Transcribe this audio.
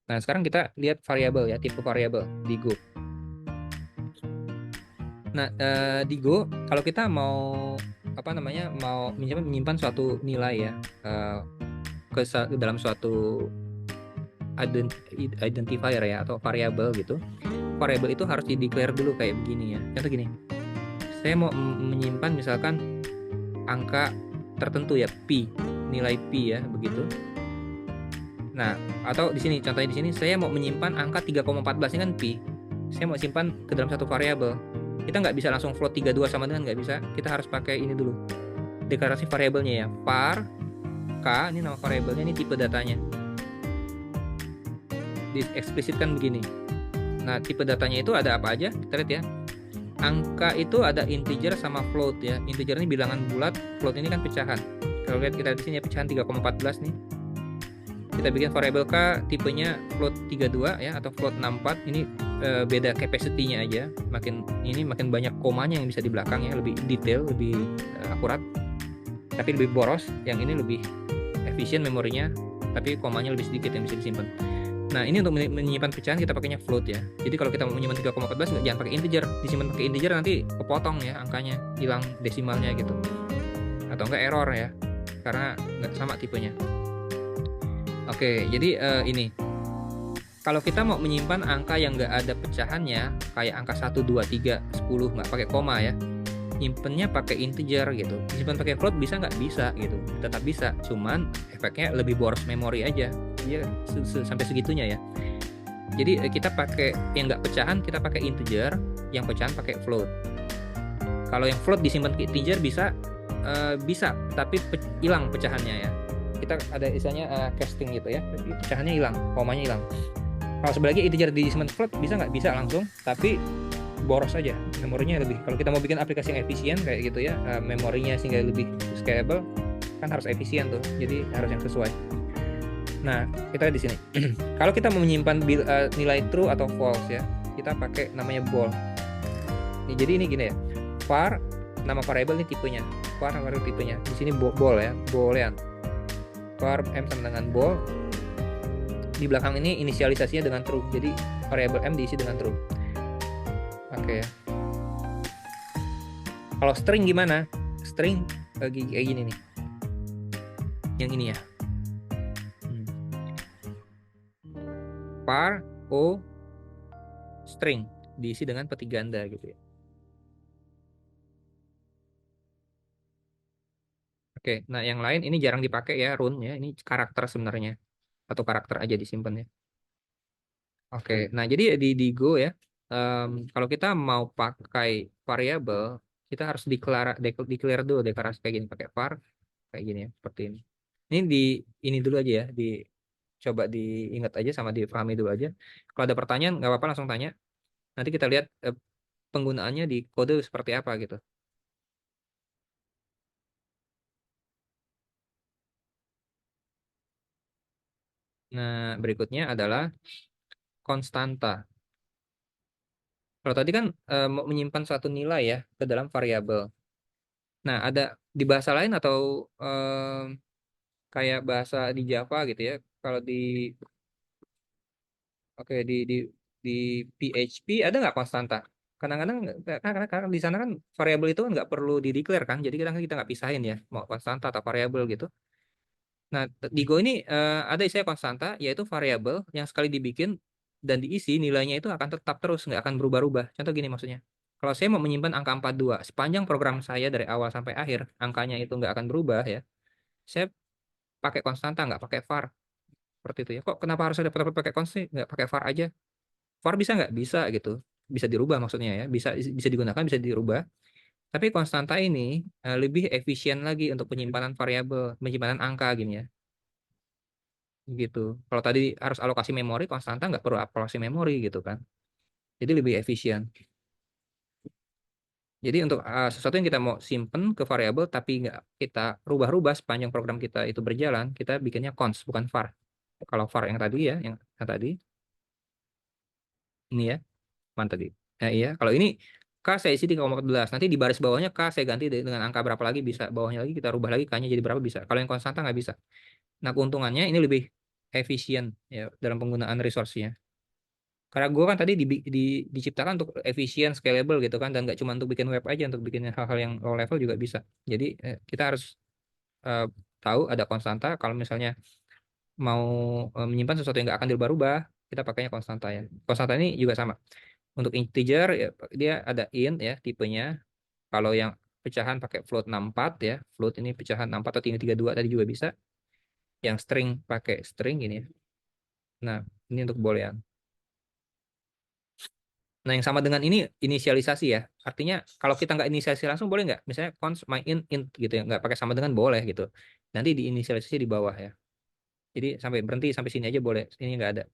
Nah, sekarang kita lihat variabel ya, tipe variabel di Go. Nah, di Go kalau kita mau apa namanya, mau menyimpan suatu nilai ya, eh, ke dalam suatu identifier ya atau variabel gitu. Variabel itu harus di-declare dulu kayak begini ya. Contoh gini. Saya mau menyimpan misalkan angka tertentu ya, pi, nilai pi ya, begitu. Nah, atau di sini contohnya di sini saya mau menyimpan angka 3,14 ini kan pi. Saya mau simpan ke dalam satu variabel. Kita nggak bisa langsung float 32 sama dengan, nggak bisa. Kita harus pakai ini dulu. Deklarasi variabelnya ya. Var k, ini nama variabelnya, ini tipe datanya. Dieksplisitkan begini. Nah, tipe datanya itu ada apa aja? Kita lihat ya. Angka itu ada integer sama float ya. Integer ini bilangan bulat, float ini kan pecahan. Kalau lihat kita di sini ya, pecahan 3,14 nih. Kita bikin variabel k tipenya float 32 ya atau float 64. Ini beda capacity-nya aja. Makin banyak komanya yang bisa di belakang ya, lebih detail, lebih akurat. Tapi lebih boros. Yang ini lebih efisien memorinya, tapi komanya lebih sedikit yang bisa disimpan. Nah, ini untuk menyimpan pecahan kita pakainya float ya. Jadi kalau kita mau menyimpan 3,14 jangan pakai integer. Disimpan pakai integer nanti kepotong ya angkanya, hilang desimalnya gitu. Atau enggak error ya. Karena nggak sama tipenya. Oke, jadi ini. Kalau kita mau menyimpan angka yang nggak ada pecahannya, kayak angka 1, 2, 3, 10, nggak pakai koma ya. Nyimpennya pakai integer gitu. Disimpan pakai float bisa nggak? Bisa gitu. Tetap bisa, cuman efeknya lebih boros memori aja. Dia sampai segitunya ya. Jadi kita pakai yang nggak pecahan, kita pakai integer, yang pecahan pakai float. Kalau yang float disimpan ke integer bisa, tapi hilang pecahannya ya. Kita ada istilahnya casting gitu ya, pecahannya hilang, komanya hilang. Kalau sebaliknya integer disimpan float bisa nggak? Bisa langsung, tapi boros aja memorinya lebih. Kalau kita mau bikin aplikasi yang efisien kayak gitu ya, memorinya sehingga lebih scalable, kan harus efisien tuh, jadi harus yang sesuai. Nah, kita di sini. Kalau kita mau menyimpan nilai true atau false ya, kita pakai namanya bool. Jadi ini gini ya, var nama variabel ini tipenya, var nama variabel tipenya. Di sini bool ya, boolean. Var m sama dengan bool. Di belakang ini inisialisasinya dengan true. Jadi variabel m diisi dengan true. Oke ya. Kalau string gimana? String kayak gini nih. Yang ini ya. Var o string diisi dengan petik ganda gitu ya. Oke, nah yang lain ini jarang dipakai ya, run ya. Ini karakter sebenarnya, atau karakter aja disimpan ya. Oke, nah jadi di Go ya, kalau kita mau pakai variabel, kita harus declare dulu, deklarasi kayak gini, pakai var kayak gini ya, seperti ini. Ini dulu aja ya, coba diingat aja sama dipahami dulu aja. Kalau ada pertanyaan nggak apa-apa langsung tanya. Nanti kita lihat penggunaannya di kode seperti apa gitu. Nah, berikutnya adalah konstanta. Kalau tadi kan mau menyimpan suatu nilai ya ke dalam variabel. Nah, ada di bahasa lain atau kayak bahasa di Java gitu ya. Kalau oke di PHP ada nggak konstanta? Kadang-kadang karena di sana kan variabel itu kan nggak perlu di declare kan. Jadi kadang kita nggak pisahin ya mau konstanta atau variabel gitu. Nah, di Go ini ada istilah konstanta, yaitu variabel yang sekali dibikin dan diisi nilainya itu akan tetap terus, nggak akan berubah-ubah. Contoh gini maksudnya. Kalau saya mau menyimpan angka 42, sepanjang program saya dari awal sampai akhir, angkanya itu nggak akan berubah ya. Saya pakai konstanta, nggak pakai var. Seperti itu ya. Kok kenapa harus ada pakai konstanta, nggak pakai var aja? Var bisa nggak? Bisa gitu. Bisa dirubah maksudnya ya. Bisa digunakan, bisa dirubah. Tapi konstanta ini lebih efisien lagi untuk penyimpanan variabel, penyimpanan angka gini ya. Gitu. Kalau tadi harus alokasi memori, konstanta nggak perlu alokasi memori gitu kan. Jadi lebih efisien. Jadi untuk sesuatu yang kita mau simpen ke variabel tapi nggak kita rubah-rubah sepanjang program kita itu berjalan, kita bikinnya const bukan var. Kalau var yang tadi ya, yang tadi ini ya, mana tadi? Nah, iya, kalau ini K saya isi 3,14. Nanti di baris bawahnya K saya ganti dengan angka berapa lagi bisa. Bawahnya lagi kita rubah lagi K-nya jadi berapa bisa. Kalau yang konstanta nggak bisa. Nah, keuntungannya ini lebih efisien ya dalam penggunaan resource-nya. Karena gue kan tadi diciptakan untuk efisien, scalable gitu kan, dan nggak cuma untuk bikin web aja, untuk bikin hal-hal yang low level juga bisa. Jadi kita harus eh, tahu ada konstanta. Kalau misalnya mau menyimpan sesuatu yang nggak akan dirubah-rubah, kita pakainya konstanta ya. Konstanta ini juga sama. Untuk integer ya, dia ada int ya tipenya. Kalau yang pecahan pakai float 64 ya. Float ini pecahan 64 atau 332 tadi juga bisa. Yang string pakai string ini ya. Nah, ini untuk boolean. Nah, yang sama dengan ini inisialisasi ya. Artinya kalau kita nggak inisialisasi langsung boleh nggak? Misalnya const my int gitu ya, nggak pakai sama dengan boleh gitu. Nanti diinisialisasi di bawah ya. Jadi sampai berhenti sampai sini aja boleh. Ini nggak ada.